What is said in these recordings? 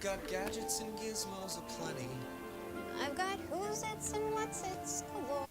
got gadgets and gizmos aplenty. I've got who's its and what's its galore.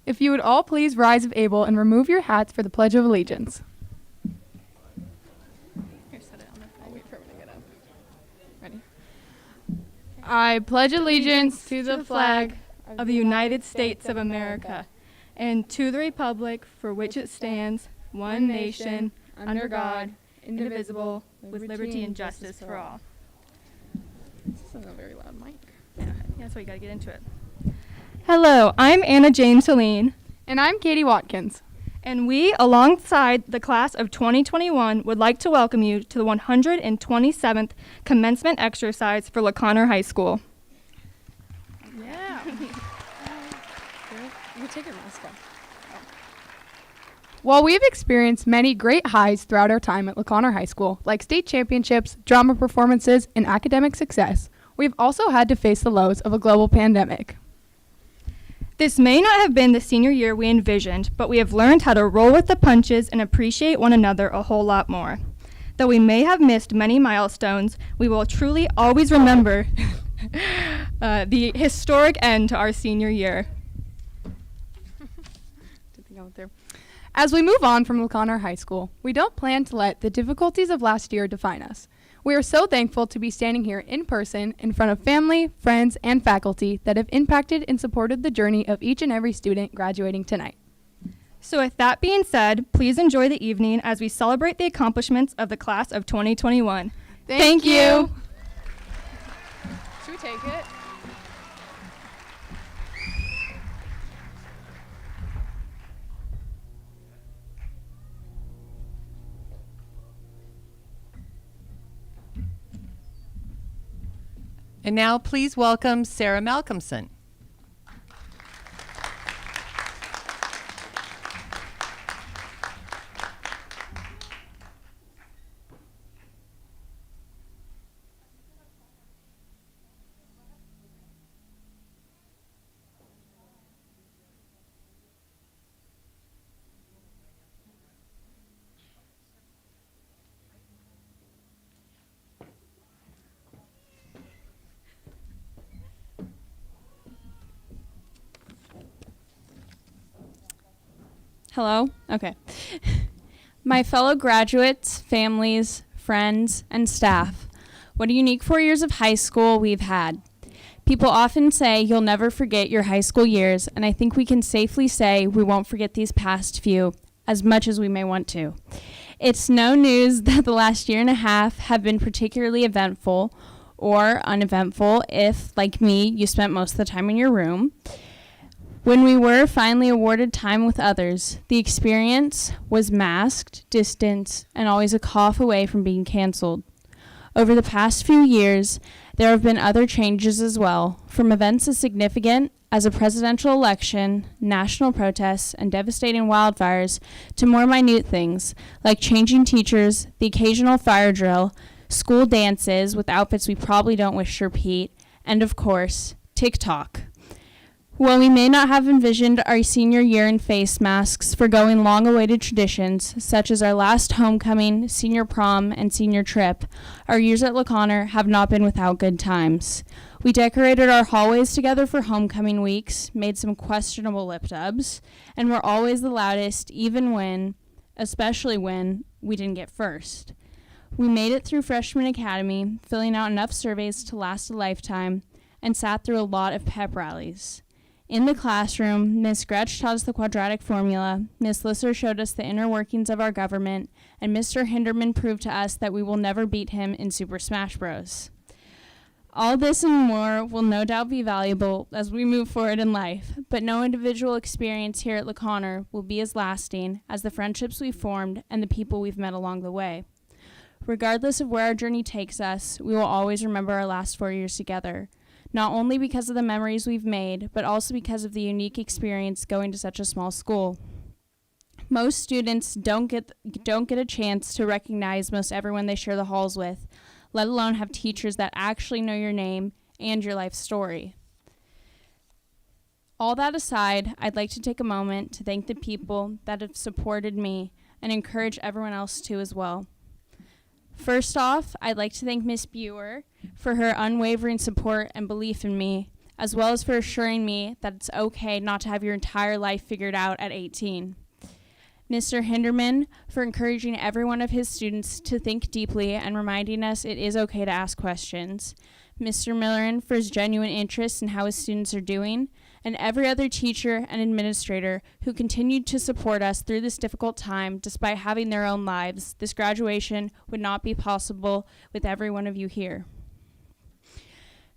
If you would all please rise if able and remove your hats for the Pledge of Allegiance. Here, set it on the phone. I'll wait for everyone to get up. Ready? I pledge allegiance to the flag of the United States of America and to the republic for which it stands, one nation, under God, indivisible, with liberty and justice for all. This isn't a very loud mic. Yeah, that's why you gotta get into it. Hello, I'm Anna Jane Celine. And I'm Katie Watkins. And we, alongside the class of 2021, would like to welcome you to the 127th commencement exercise for LaConner High School. Yeah. You take your mask off. While we have experienced many great highs throughout our time at LaConner High School, like state championships, drama performances, and academic success, we've also had to face the lows of a global pandemic. This may not have been the senior year we envisioned, but we have learned how to roll with the punches and appreciate one another a whole lot more. Though we may have missed many milestones, we will truly always remember the historic end to our senior year. As we move on from LaConner High School, we don't plan to let the difficulties of last year define us. We are so thankful to be standing here in person in front of family, friends, and faculty that have impacted and supported the journey of each and every student graduating tonight. So with that being said, please enjoy the evening as we celebrate the accomplishments of the class of 2021. Thank you. Should we take it? And now please welcome Sarah Malcolmson. Hello? Okay. My fellow graduates, families, friends, and staff, what a unique 4 years of high school we've had. People often say you'll never forget your high school years, and I think we can safely say we won't forget these past few as much as we may want to. It's no news that the last year and a half have been particularly eventful or uneventful if, like me, you spent most of the time in your room. When we were finally awarded time with others, the experience was masked, distanced, and always a cough away from being canceled. Over the past few years, there have been other changes as well, from events as significant as a presidential election, national protests, and devastating wildfires, to more minute things, like changing teachers, the occasional fire drill, school dances with outfits we probably don't wish to repeat, and of course, TikTok. While we may not have envisioned our senior year in face masks, forgoing long-awaited traditions, such as our last homecoming, senior prom, and senior trip, our years at LaConner have not been without good times. We decorated our hallways together for homecoming weeks, made some questionable lip dubs, and were always the loudest, especially when, we didn't get first. We made it through Freshman Academy, filling out enough surveys to last a lifetime, and sat through a lot of pep rallies. In the classroom, Ms. Gretsch taught us the quadratic formula, Ms. Lisser showed us the inner workings of our government, and Mr. Hinderman proved to us that we will never beat him in Super Smash Bros. All this and more will no doubt be valuable as we move forward in life, but no individual experience here at LaConner will be as lasting as the friendships we've formed and the people we've met along the way. Regardless of where our journey takes us, we will always remember our last 4 years together. Not only because of the memories we've made, but also because of the unique experience going to such a small school. Most students don't get a chance to recognize most everyone they share the halls with, let alone have teachers that actually know your name and your life story. All that aside, I'd like to take a moment to thank the people that have supported me and encourage everyone else to as well. First off, I'd like to thank Miss Buer for her unwavering support and belief in me as well as for assuring me that it's okay not to have your entire life figured out at 18. Mr. Hinderman for encouraging every one of his students to think deeply and reminding us it is okay to ask questions. Mr. Millerin for his genuine interest in how his students are doing, and every other teacher and administrator who continued to support us through this difficult time despite having their own lives. This graduation would not be possible with every one of you here.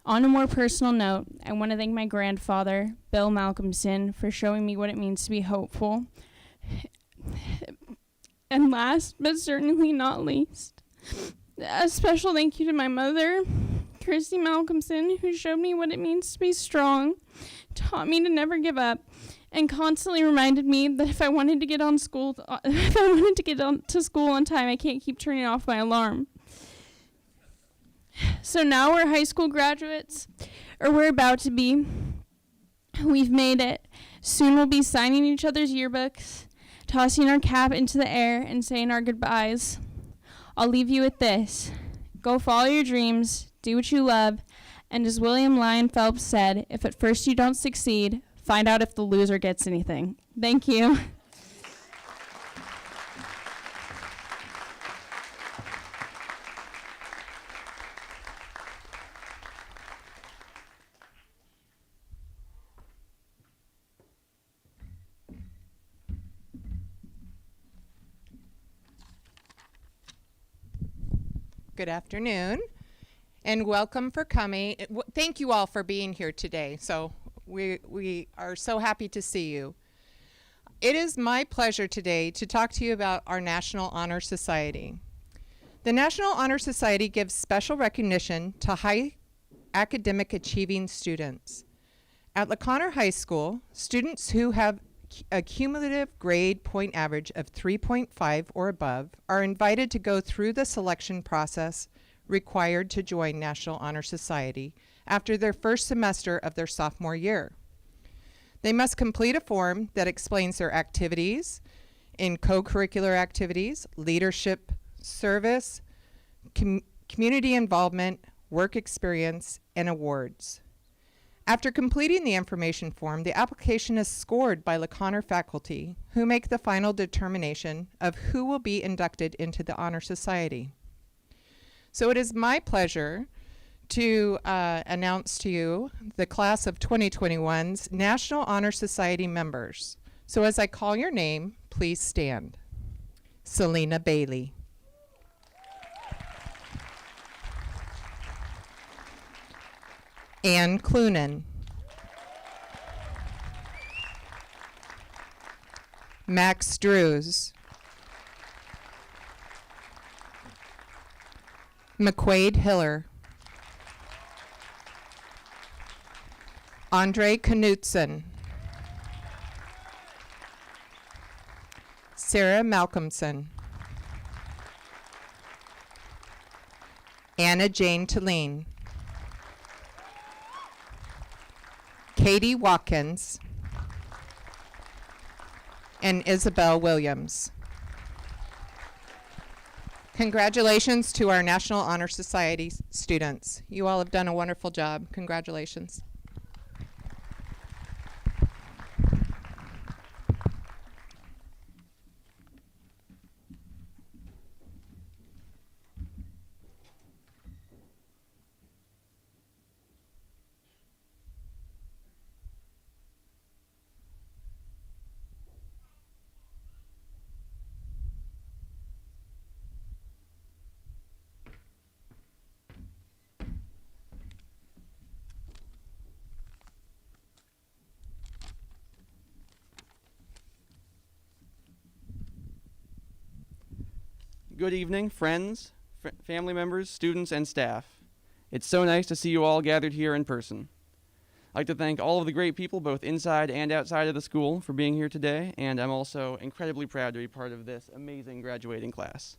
On a more personal note, I want to thank my grandfather, Bill Malcolmson, for showing me what it means to be hopeful. And last, but certainly not least, a special thank you to my mother, Christy Malcolmson, who showed me what it means to be strong, taught me to never give up, and constantly reminded me that if I wanted to get to school on time, I can't keep turning off my alarm. So now we're high school graduates, or we're about to be. We've made it. Soon we'll be signing each other's yearbooks, tossing our cap into the air, and saying our goodbyes. I'll leave you with this. Go follow your dreams, do what you love, and as William Lyon Phelps said, if at first you don't succeed, find out if the loser gets anything. Thank you. Good afternoon, and welcome for coming. Thank you all for being here today. So we are so happy to see you. It is my pleasure today to talk to you about our National Honor Society. The National Honor Society gives special recognition to high academic achieving students. At LaConner High School, students who have a cumulative grade point average of 3.5 or above are invited to go through the selection process required to join National Honor Society after their first semester of their sophomore year. They must complete a form that explains their activities in co-curricular activities, leadership, service, community involvement, work experience, and awards. After completing the information form, the application is scored by LaConner faculty, who make the final determination of who will be inducted into the Honor Society. So it is my pleasure to announce to you the class of 2021's National Honor Society members. So as I call your name, please stand. Selena Bailey. Ann Clunan. Max Drews. McQuaid Hiller. Andre Knutson. Sarah Malcolmson. Anna Jane Talene. Katie Watkins, and Isabel Williams. Congratulations to our National Honor Society students. You all have done a wonderful job. Congratulations. Good evening, friends, family members, students, and staff. It's so nice to see you all gathered here in person. I'd like to thank all of the great people, both inside and outside of the school, for being here today, and I'm also incredibly proud to be part of this amazing graduating class.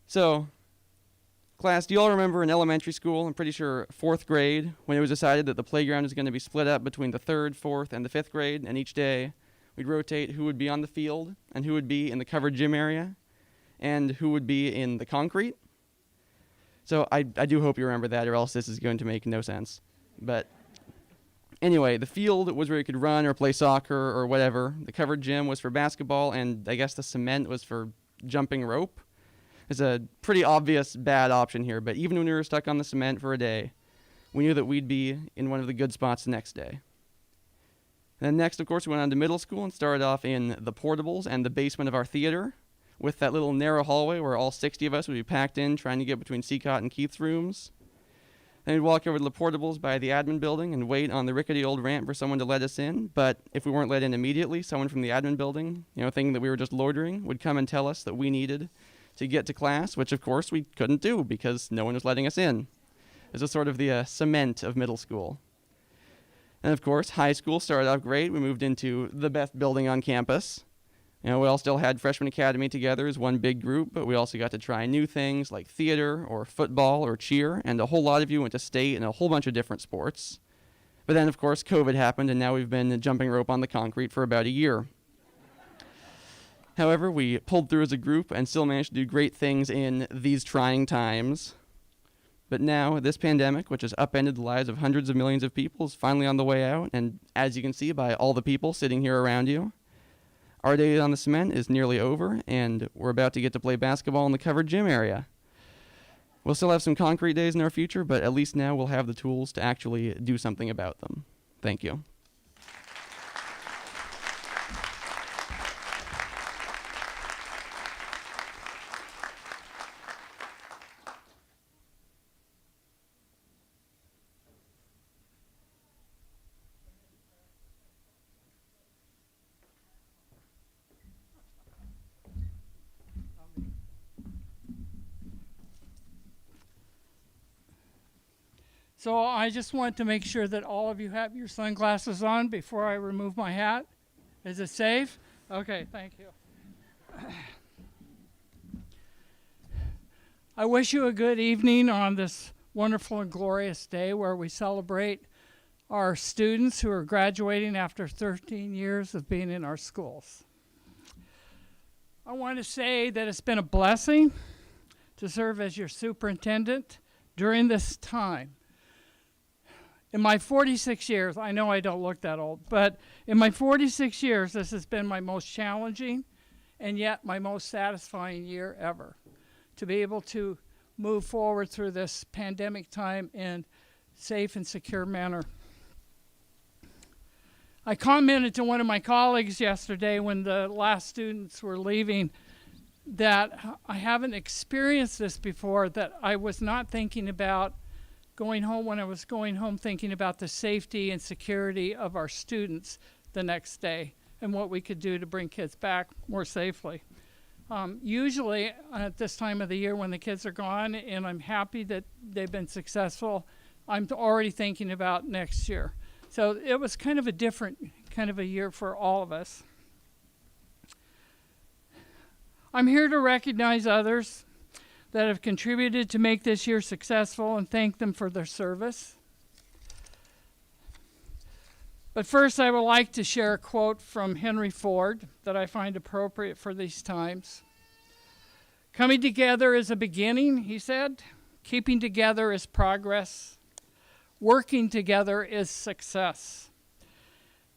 So, class, do you all remember in elementary school, I'm pretty sure 4th grade, when it was decided that the playground was going to be split up between the 3rd, 4th, and the 5th grade, and each day we'd rotate who would be on the field and who would be in the covered gym area and who would be in the concrete. So I do hope you remember that, or else this is going to make no sense. But Anyway, the field was where you could run or play soccer or whatever. The covered gym was for basketball, and I guess the cement was for jumping rope. It's a pretty obvious bad option here, but even when we were stuck on the cement for a day, we knew that we'd be in one of the good spots the next day. And then next, of course, we went on to middle school and started off in the portables and the basement of our theater with that little narrow hallway where all 60 of us would be packed in trying to get between Seacott and Keith's rooms. Then we'd walk over to the portables by the admin building and wait on the rickety old ramp for someone to let us in. But if we weren't let in immediately, someone from the admin building, thinking that we were just loitering, would come and tell us that we needed to get to class, which of course we couldn't do because no one was letting us in. This is sort of the cement of middle school. And of course, high school started off great. We moved into the best building on campus. We all still had freshman academy together as one big group, but we also got to try new things like theater or football or cheer, and a whole lot of you went to state and a whole bunch of different sports. But then, of course, COVID happened, and now we've been jumping rope on the concrete for about a year. However, we pulled through as a group and still managed to do great things in these trying times. But now, this pandemic, which has upended the lives of hundreds of millions of people, is finally on the way out, and as you can see by all the people sitting here around you, our day on the cement is nearly over, and we're about to get to play basketball in the covered gym area. We'll still have some concrete days in our future, but at least now we'll have the tools to actually do something about them. Thank you. So I just want to make sure that all of you have your sunglasses on before I remove my hat. Is it safe? Okay, thank you. I wish you a good evening on this wonderful and glorious day where we celebrate our students who are graduating after 13 years of being in our schools. I want to say that it's been a blessing to serve as your superintendent during this time. In my 46 years, I know I don't look that old, but in my 46 years, this has been my most challenging and yet my most satisfying year ever. To be able to move forward through this pandemic time in safe and secure manner. I commented to one of my colleagues yesterday when the last students were leaving that I haven't experienced this before, that I was not thinking about going home when I was going home, thinking about the safety and security of our students the next day and what we could do to bring kids back more safely. Usually at this time of the year when the kids are gone and I'm happy that they've been successful, I'm already thinking about next year. So it was kind of a different kind of a year for all of us. I'm here to recognize others that have contributed to make this year successful and thank them for their service. But first, I would like to share a quote from Henry Ford that I find appropriate for these times. Coming together is a beginning, he said. Keeping together is progress. Working together is success.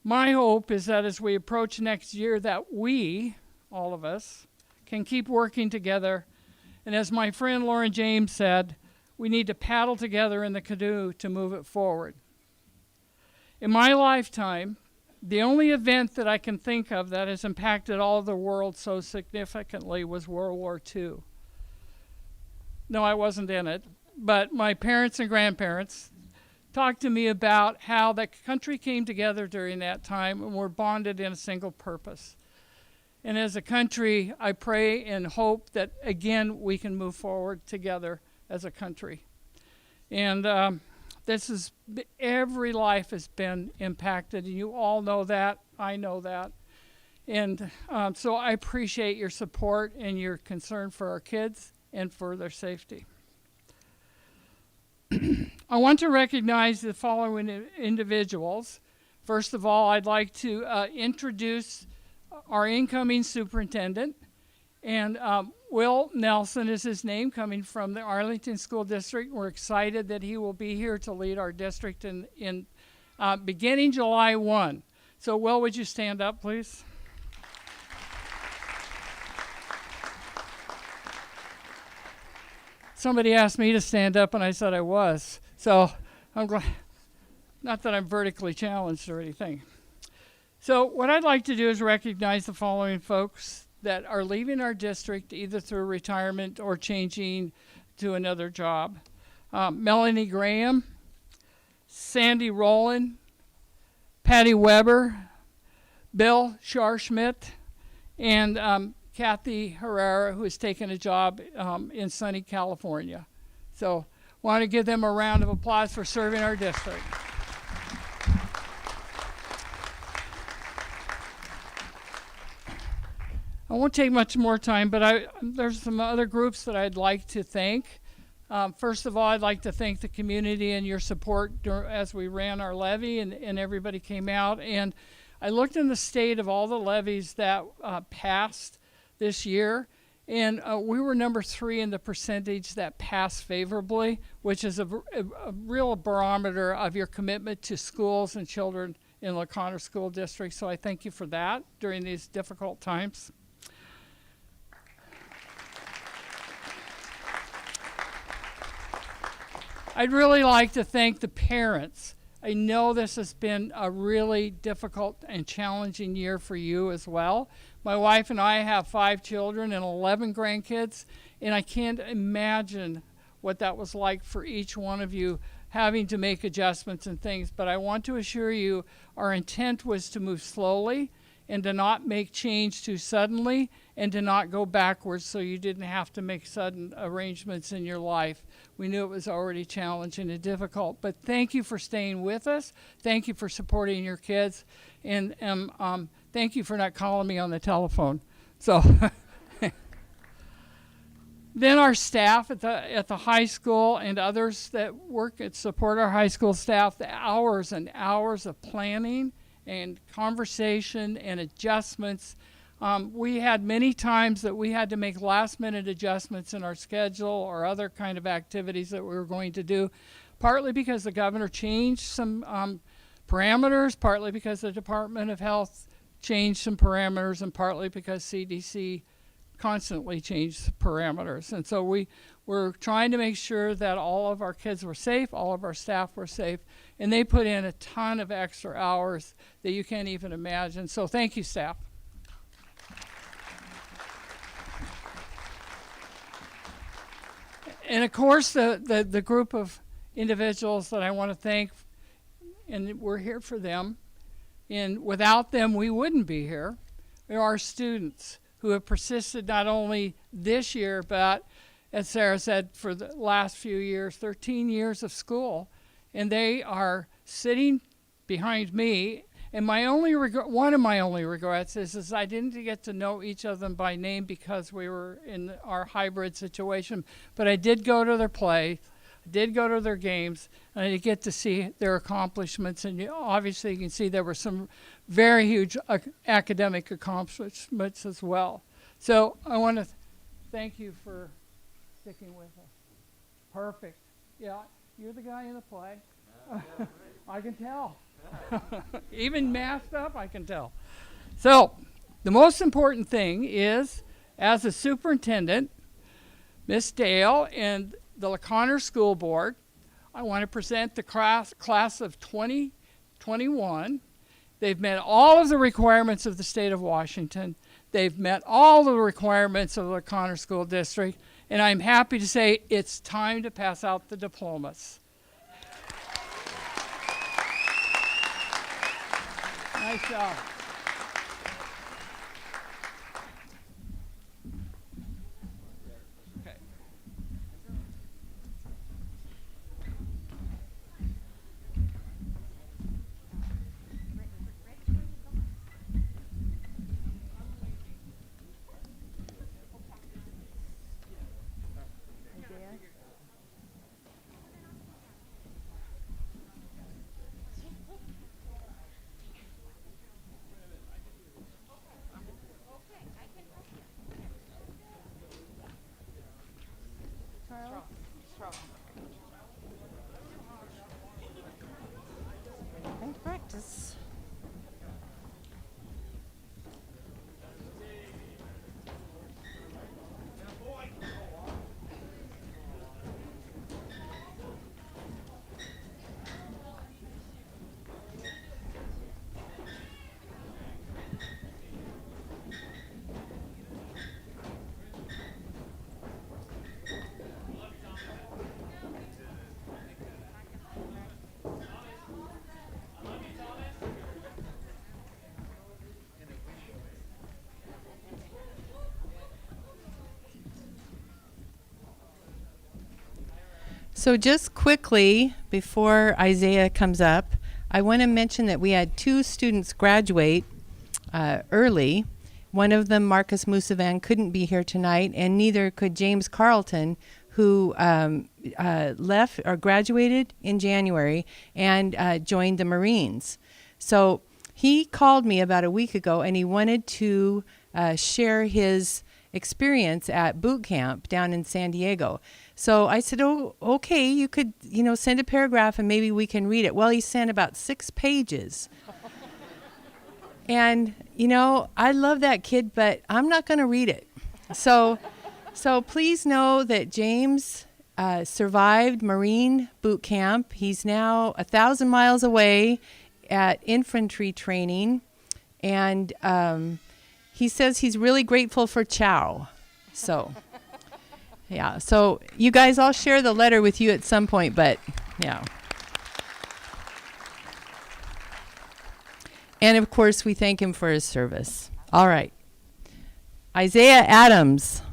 My hope is that as we approach next year, that we, all of us, can keep working together. And as my friend Lauren James said, we need to paddle together in the canoe to move it forward. In my lifetime, the only event that I can think of that has impacted all of the world so significantly was World War II. No, I wasn't in it, but my parents and grandparents talked to me about how the country came together during that time and were bonded in a single purpose. And as a country, I pray and hope that, again, we can move forward together as a country. And every life has been impacted, and you all know that. I know that. And so I appreciate your support and your concern for our kids and for their safety. I want to recognize the following individuals. First of all, I'd like to introduce our incoming superintendent, and Will Nelson is his name, coming from the Arlington School District. We're excited that he will be here to lead our district in beginning July 1. So, Will, would you stand up, please? Somebody asked me to stand up, and I said I was. So I'm glad, not that I'm vertically challenged or anything. So what I'd like to do is recognize the following folks that are leaving our district either through retirement or changing to another job. Melanie Graham, Sandy Rowland, Patty Weber, Bill Scharschmidt, and Kathy Herrera, who has taken a job in sunny California. So want to give them a round of applause for serving our district. I won't take much more time, but there's some other groups that I'd like to thank. First of all, I'd like to thank the community and your support as we ran our levy and everybody came out. And I looked in the state of all the levies that passed this year, and we were number 3 in the percentage that passed favorably, which is a real barometer of your commitment to schools and children in La Conner School District. So I thank you for that during these difficult times. I'd really like to thank the parents. I know this has been a really difficult and challenging year for you as well. My wife and I have 5 children and 11 grandkids, and I can't imagine what that was like for each one of you having to make adjustments and things. But I want to assure you our intent was to move slowly and to not make change too suddenly and to not go backwards so you didn't have to make sudden arrangements in your life. We knew it was already challenging and difficult, but thank you for staying with us. Thank you for supporting your kids, and thank you for not calling me on the telephone. So then our staff at the high school and others that work and support our high school staff, the hours and hours of planning and conversation and adjustments. We had many times that we had to make last-minute adjustments in our schedule or other kind of activities that we were going to do, partly because the governor changed some parameters, partly because the Department of Health changed some parameters, and partly because CDC constantly changed parameters. And so we were trying to make sure that all of our kids were safe, all of our staff were safe, and they put in a ton of extra hours that you can't even imagine. So thank you, staff. And of course, the group of individuals that I want to thank, and we're here for them, and without them we wouldn't be here. There are students who have persisted not only this year, but as Sarah said, for the last few years, 13 years of school, and they are sitting behind me. And my only one of my only regrets is I didn't get to know each of them by name because we were in our hybrid situation. But I did go to their play, I did go to their games, and I did get to see their accomplishments. And obviously you can see there were some very huge academic accomplishments as well. So I want to thank you for sticking with us. Perfect. Yeah, you're the guy in the play. I can tell. Even masked up, I can tell. So the most important thing is, as a superintendent, Miss Dale and the La Conner School Board, I want to present the class of 2021. They've met all of the requirements of the state of Washington. They've met all the requirements of the La Conner School District, and I'm happy to say it's time to pass out the diplomas. Nice job. Okay. So just quickly, before Isaiah comes up, I want to mention that we had 2 students graduate early. One of them, Marcus Musavan, couldn't be here tonight, and neither could James Carlton, who left or graduated in January and joined the Marines. So he called me about a week ago, and he wanted to share his experience at boot camp down in San Diego. So I said, oh, okay, you could, send a paragraph and maybe we can read it. Well, he sent about 6 pages. And, I love that kid, but I'm not going to read it. So please know that James survived Marine boot camp. He's now 1,000 miles away at infantry training. And he says he's really grateful for chow. So, yeah. So you guys, I'll share the letter with you at some point, but yeah. And of course, we thank him for his service. All right. Isaiah Adams.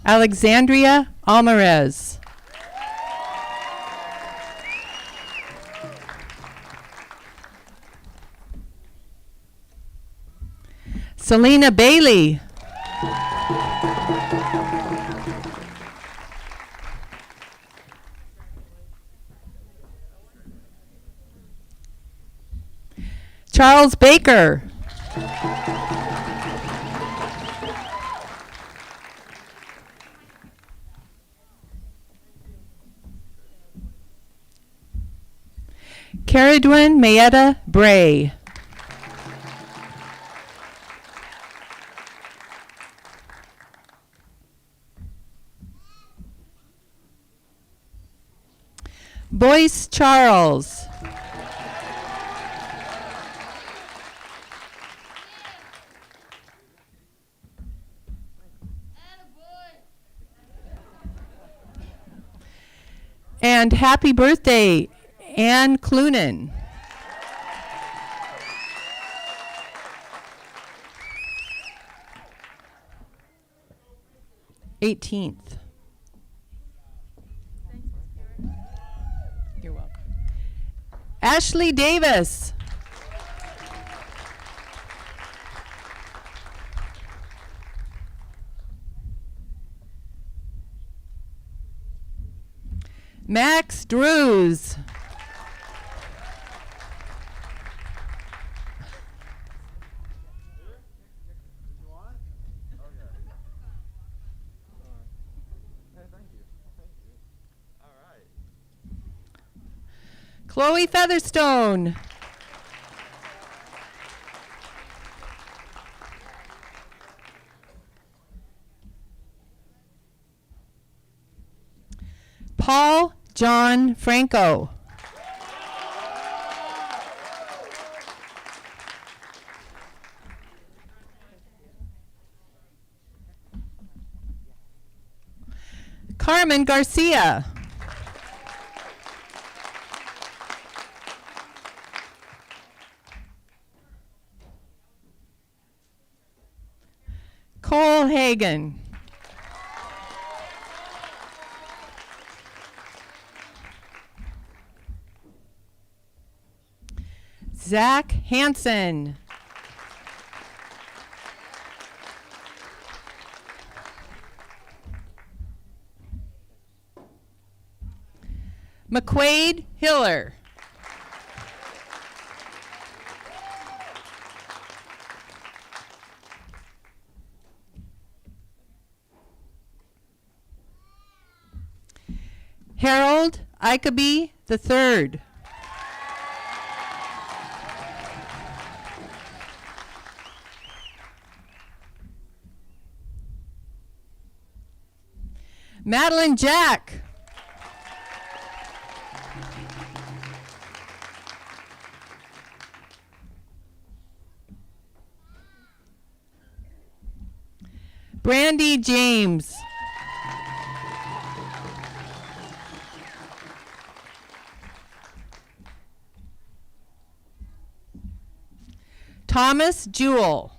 Alexandria Alvarez. Selena Bailey. Charles Baker. Caradwin Mayetta Bray. Boyce Charles. And happy birthday, Ann Clunan. '18th. You're welcome. Ashley Davis. Max Drews. Chloe Featherstone. Paul John Franco. Carmen Garcia. Cole Hagan. Zach Hansen. McQuaid Hiller. Harold Icabee III. Madeline Jack. Brandy James. Thomas Jewell.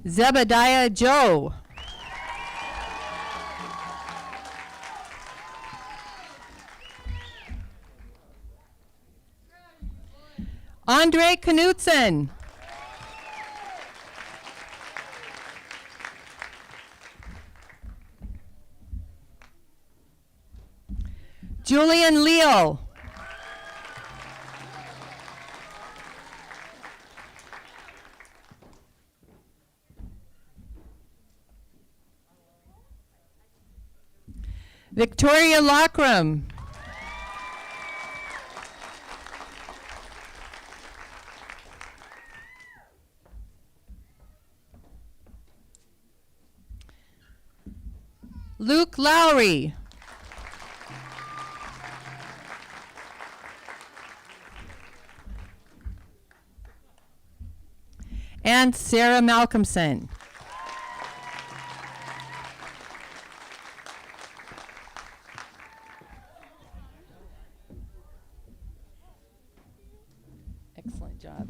Zebediah Joe. Andre Knutson. Julian Leal. Victoria Lockram. Luke Lowry. And Sarah Malcolmson. Excellent job.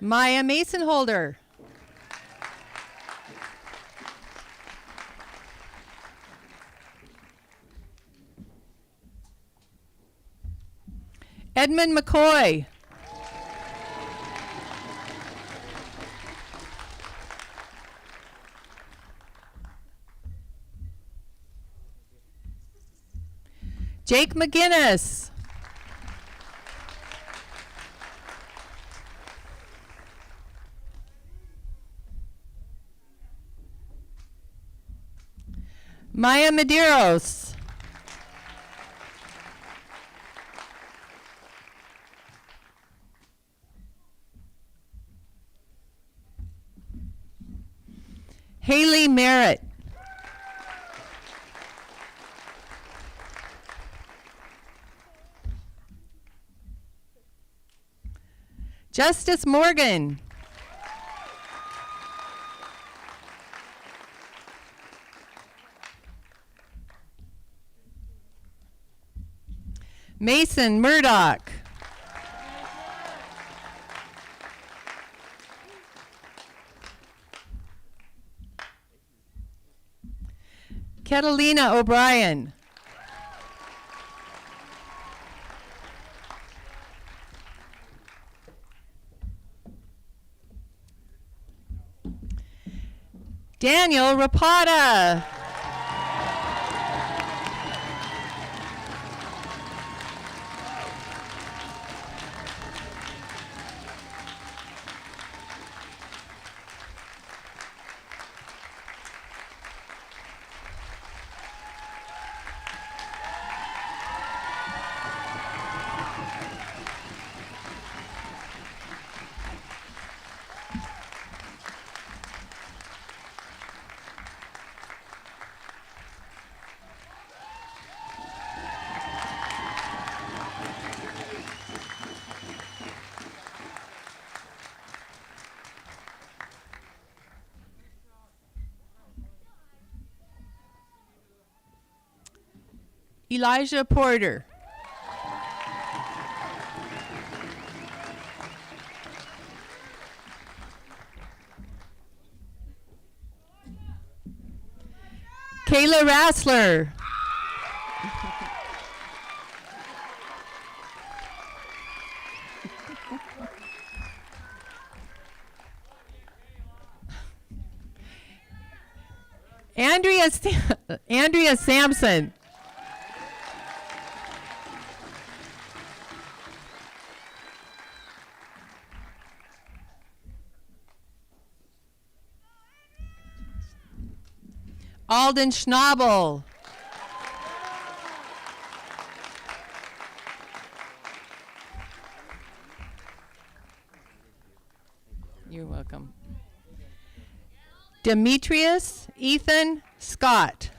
Maya Mason Holder. Edmund McCoy. Jake McGinnis. Maya Medeiros. Haley Merritt. Justice Morgan. Mason Murdoch. Catalina O'Brien. Daniel Rapata. Elijah Porter. Kayla Rassler. Andrea Sampson. Alden Schnabel. You're welcome. Demetrius Ethan Scott.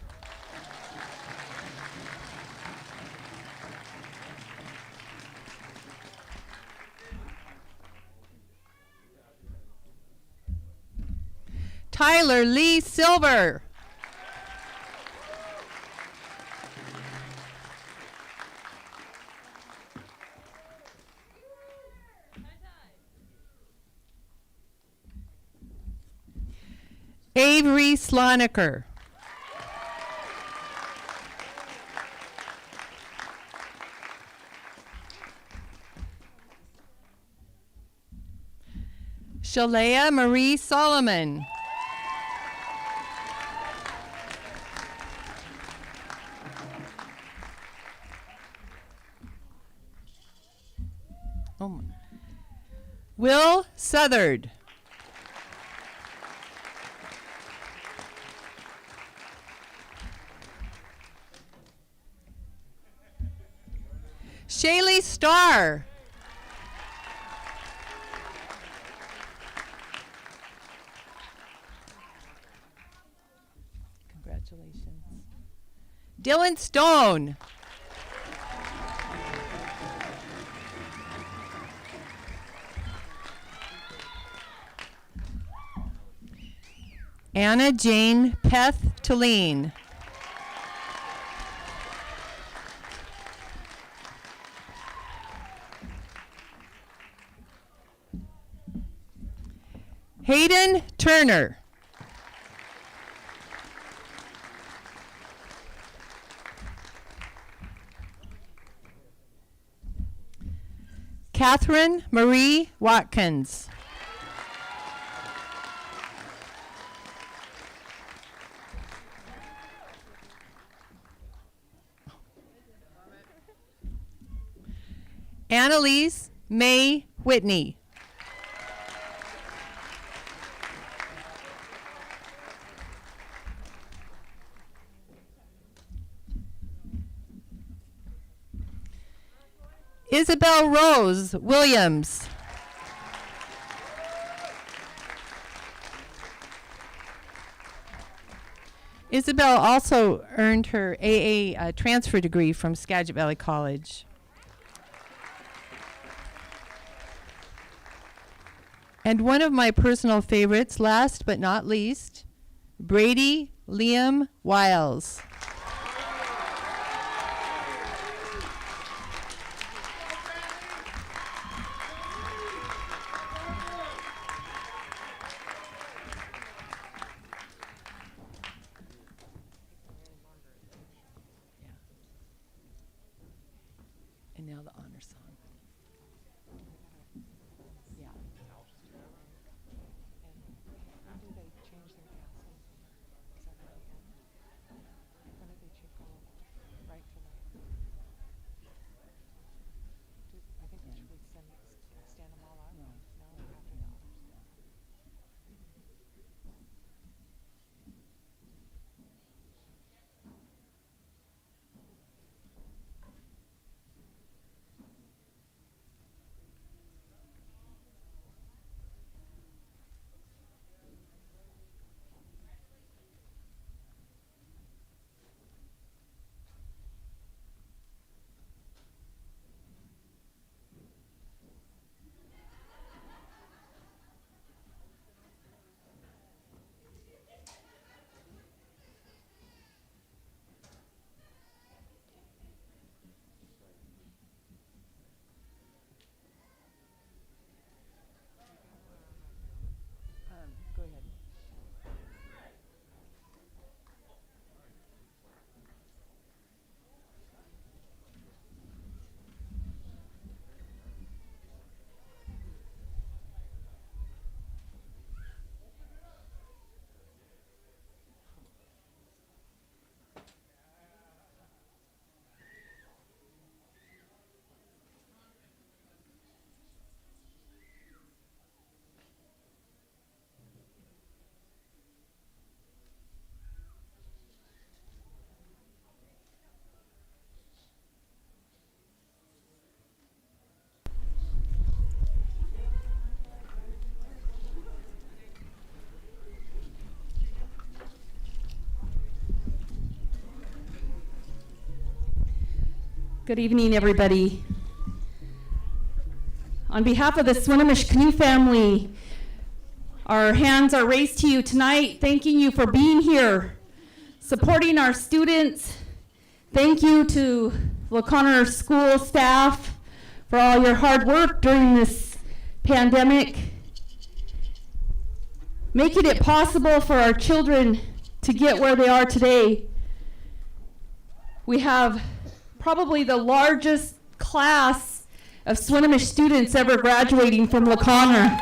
Tyler Lee Silver. Avery Sloniker. Shalea Marie Solomon. Will Southard. Shaylee Starr. Congratulations. Dylan Stone. Anna Jane Peth Tulleen. Hayden Turner. Catherine Marie Watkins. Annalise May Whitney. Isabel Rose Williams. Isabel also earned her AA transfer degree from Skagit Valley College. And one of my personal favorites, last but not least, Brady Liam Wiles. And now the honor song. Yeah. Good evening, everybody. On behalf of the Swinomish Canoe family, our hands are raised to you tonight, thanking you for being here, supporting our students. Thank you to O'Connor School staff for all your hard work during this pandemic, making it possible for our children to get where they are today. We have probably the largest class of Swinomish students ever graduating from O'Connor.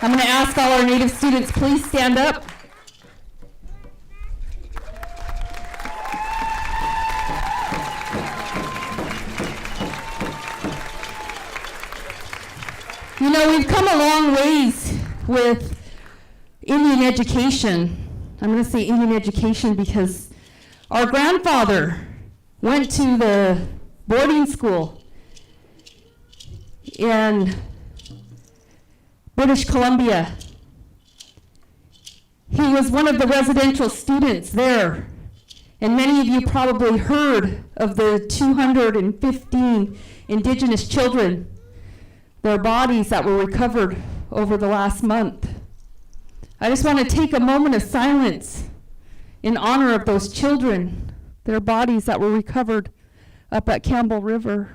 I'm going to ask all our Native students, please stand up. You know, we've come a long ways with Indian education. I'm going to say Indian education because our grandfather went to the boarding school in British Columbia. He was one of the residential students there, and many of you probably heard of the 215 Indigenous children, their bodies that were recovered over the last month. I just want to take a moment of silence in honor of those children, their bodies that were recovered up at Campbell River.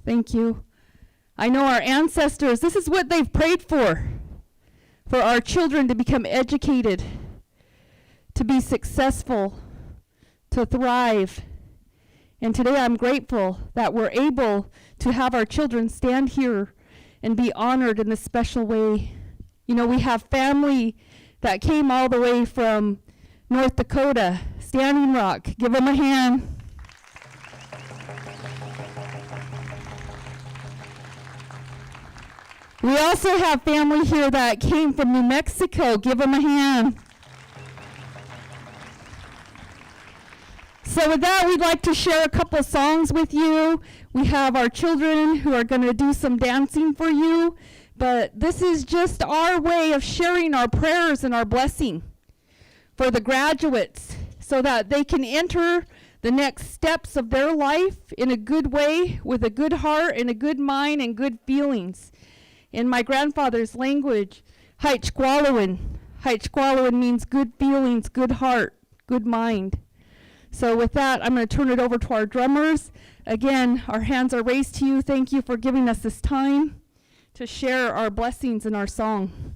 Thank you. I know our ancestors, this is what they've prayed for our children to become educated, to be successful, to thrive. And today I'm grateful that we're able to have our children stand here and be honored in this special way. You know, we have family that came all the way from North Dakota, Standing Rock. Give them a hand. We also have family here that came from New Mexico. Give them a hand. So with that, we'd like to share a couple songs with you. We have our children who are going to do some dancing for you, but this is just our way of sharing our prayers and our blessing for the graduates so that they can enter the next steps of their life in a good way, with a good heart and a good mind and good feelings. In my grandfather's language, Haitchqualowin. Haitchqualowin means good feelings, good heart, good mind. So with that, I'm going to turn it over to our drummers. Again, our hands are raised to you. Thank you for giving us this time to share our blessings in our song.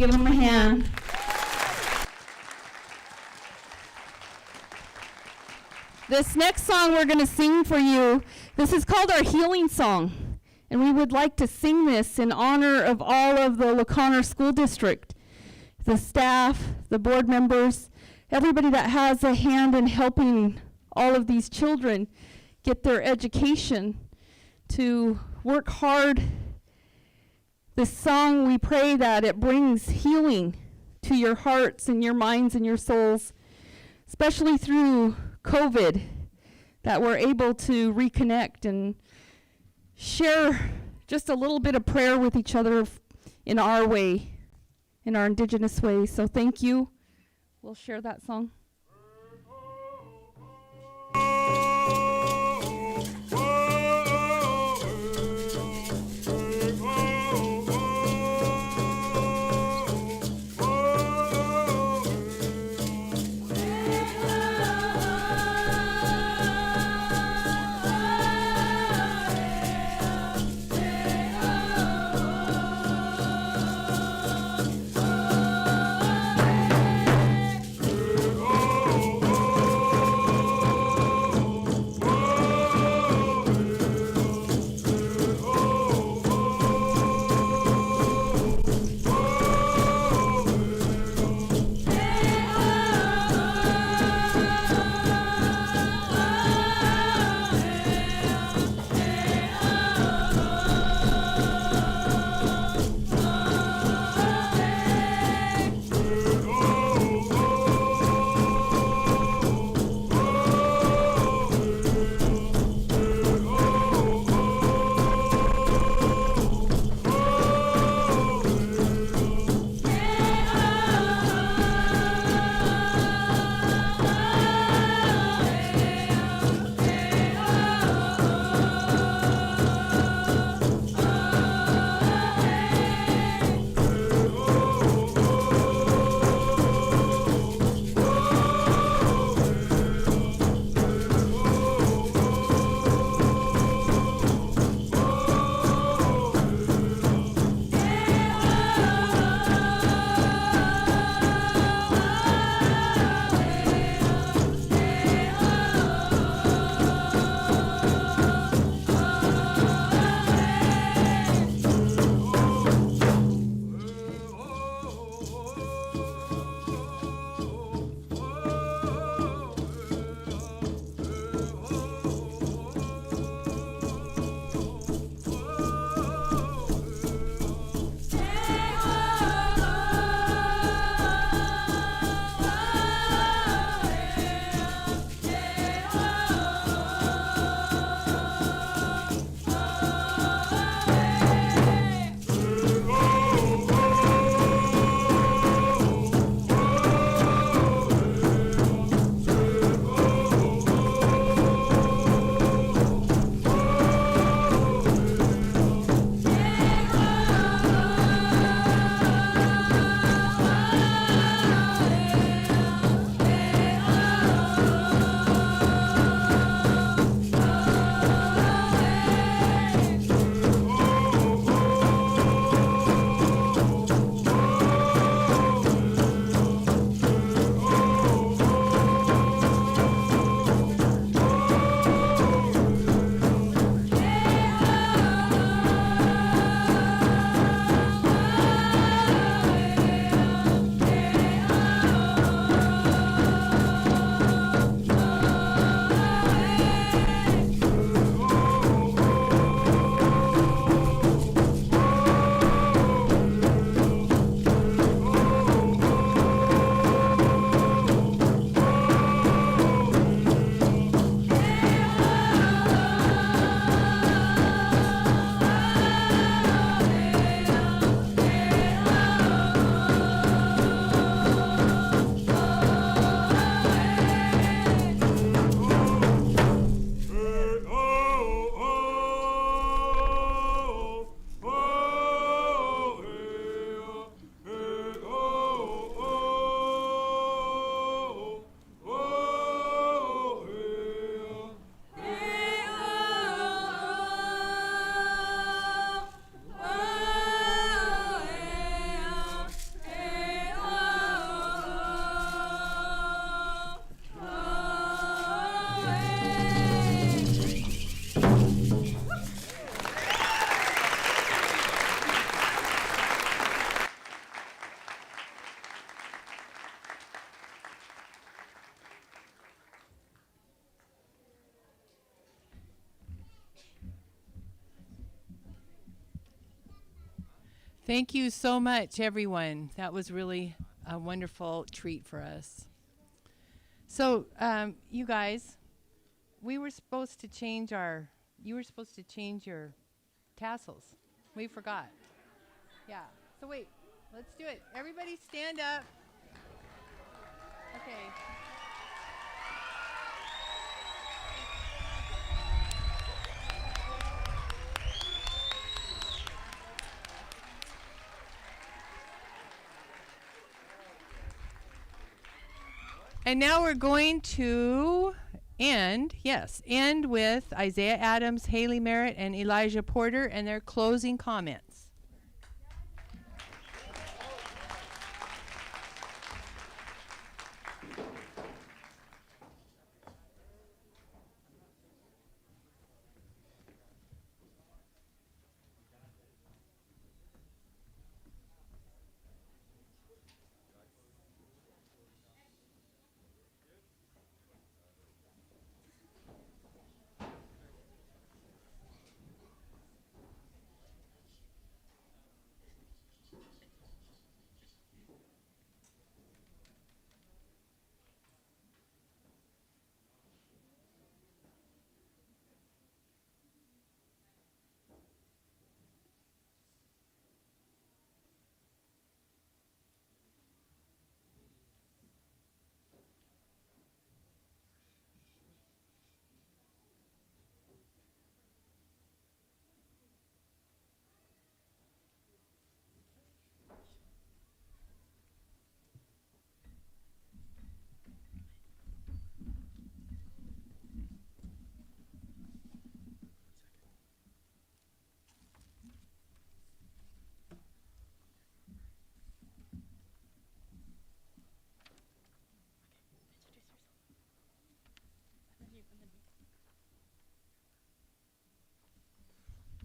give them a hand. This next song we're going to sing for you, this is called our healing song. And we would like to sing this in honor of all of the LaConner School District, the staff, the board members, everybody that has a hand in helping all of these children get their education, to work hard. This song, we pray that it brings healing to your hearts and your minds and your souls, especially through COVID, that we're able to reconnect and share just a little bit of prayer with each other in our way, in our Indigenous way. So thank you. We'll share that song. Oh Thank you so much, everyone. That was really a wonderful treat for us. So, you guys, you were supposed to change your tassels. We forgot. Yeah. So wait, let's do it. Everybody stand up. Okay. And now we're going to end with Isaiah Adams, Haley Merritt, and Elijah Porter and their closing comments.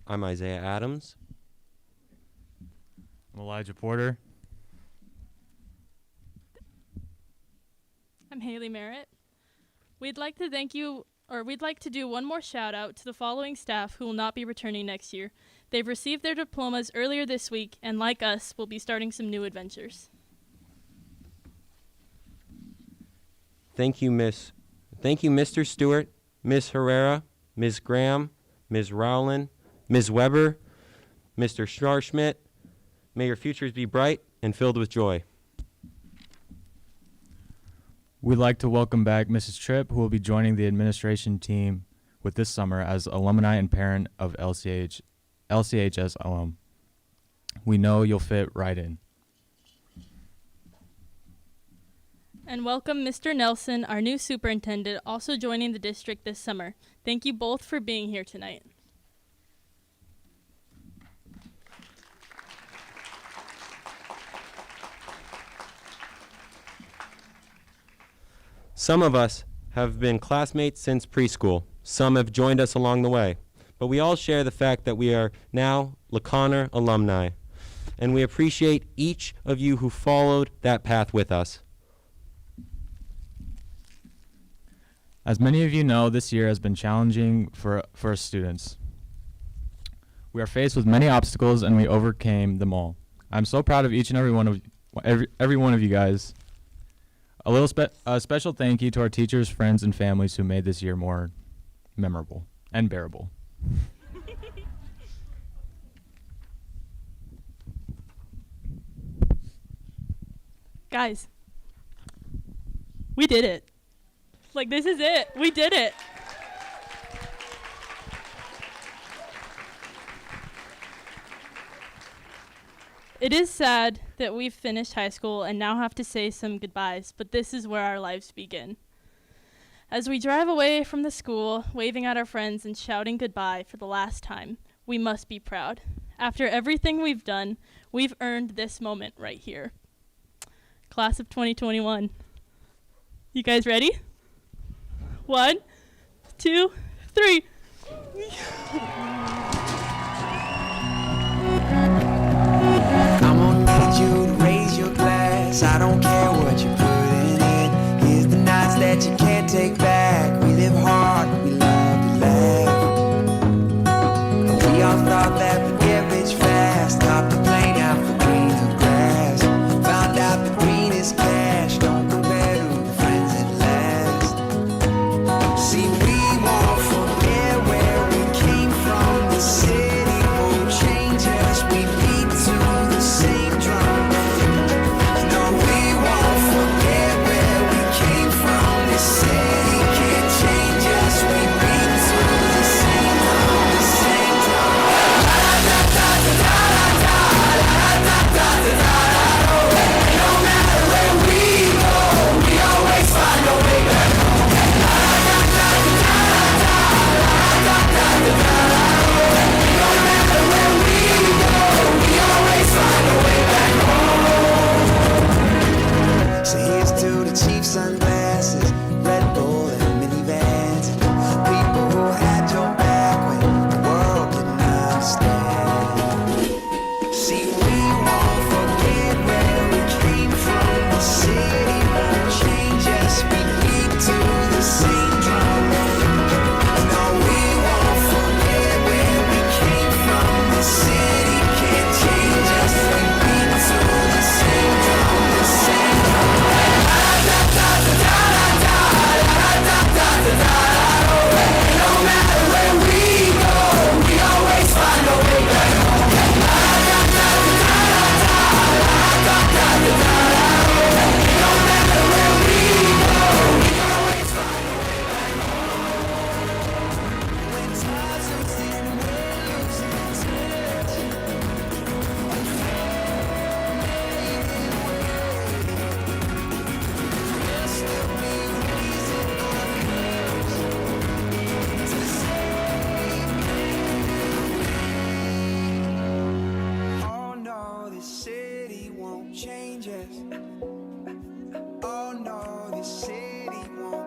I'm Isaiah Adams. I'm Elijah Porter. I'm Haley Merritt. We'd like to do one more shout out to the following staff who will not be returning next year. They've received their diplomas earlier this week and, like us, will be starting some new adventures. Thank you, Mr. Stewart, Ms. Herrera, Ms. Graham, Ms. Rowland, Ms. Weber, Mr. Scharschmidt. May your futures be bright and filled with joy. We'd like to welcome back Mrs. Tripp, who will be joining the administration team with this summer as alumni and parent of LCHS alum. We know you'll fit right in. And welcome Mr. Nelson, our new superintendent, also joining the district this summer. Thank you both for being here tonight. Some of us have been classmates since preschool. Some have joined us along the way. But we all share the fact that we are now LeConner alumni. And we appreciate each of you who followed that path with us. As many of you know, this year has been challenging for our students. We are faced with many obstacles and we overcame them all. I'm so proud of each and every one of you guys. A special thank you to our teachers, friends, and families who made this year more memorable and bearable. Guys, we did it. Like, this is it. We did it. It is sad that we've finished high school and now have to say some goodbyes, but this is where our lives begin. As we drive away from the school, waving at our friends and shouting goodbye for the last time, we must be proud. After everything we've done, we've earned this moment right here. Class of 2021. You guys ready? 1, 2, 3. I'm gonna need you to raise your glass. I don't care what you're putting in. Here's the nights that you can't take back. We live hard, we love to laugh. We all thought that we'd get rich fast. Top the plane out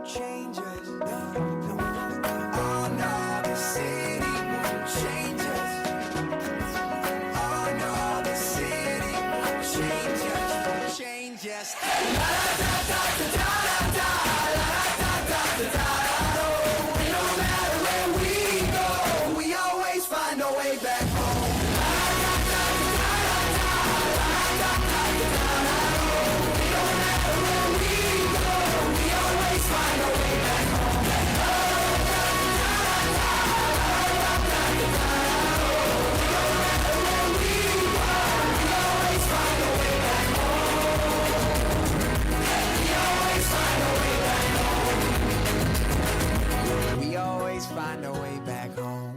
change us. No, no, no. Oh no, the city won't change us. Oh no, the city won't change us. Change us. La da da da da da da, la da da da da da. Oh, no matter where we go, we always find a way back home. La da da da da da, la da da da da. Oh, no matter where we go, we always find a way back home. La da da da da, la da da da da. Oh, no matter where we go, we always find a way back home. We always find a way back home. We always find a way back home.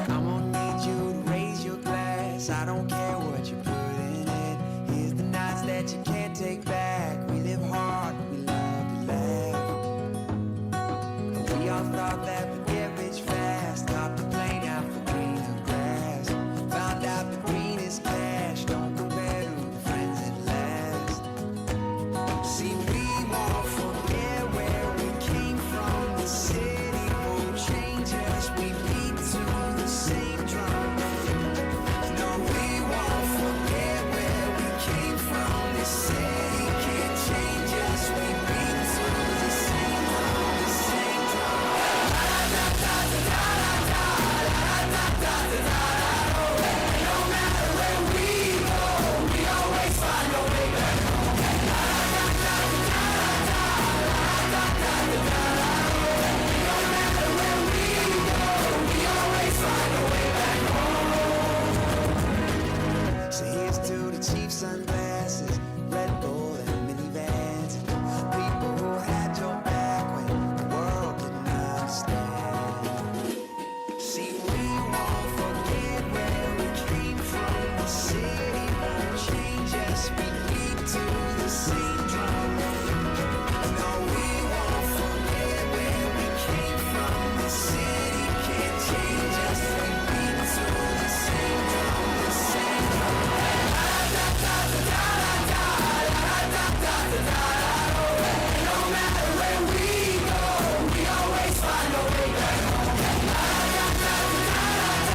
I'm gonna need you to raise your glass. I don't care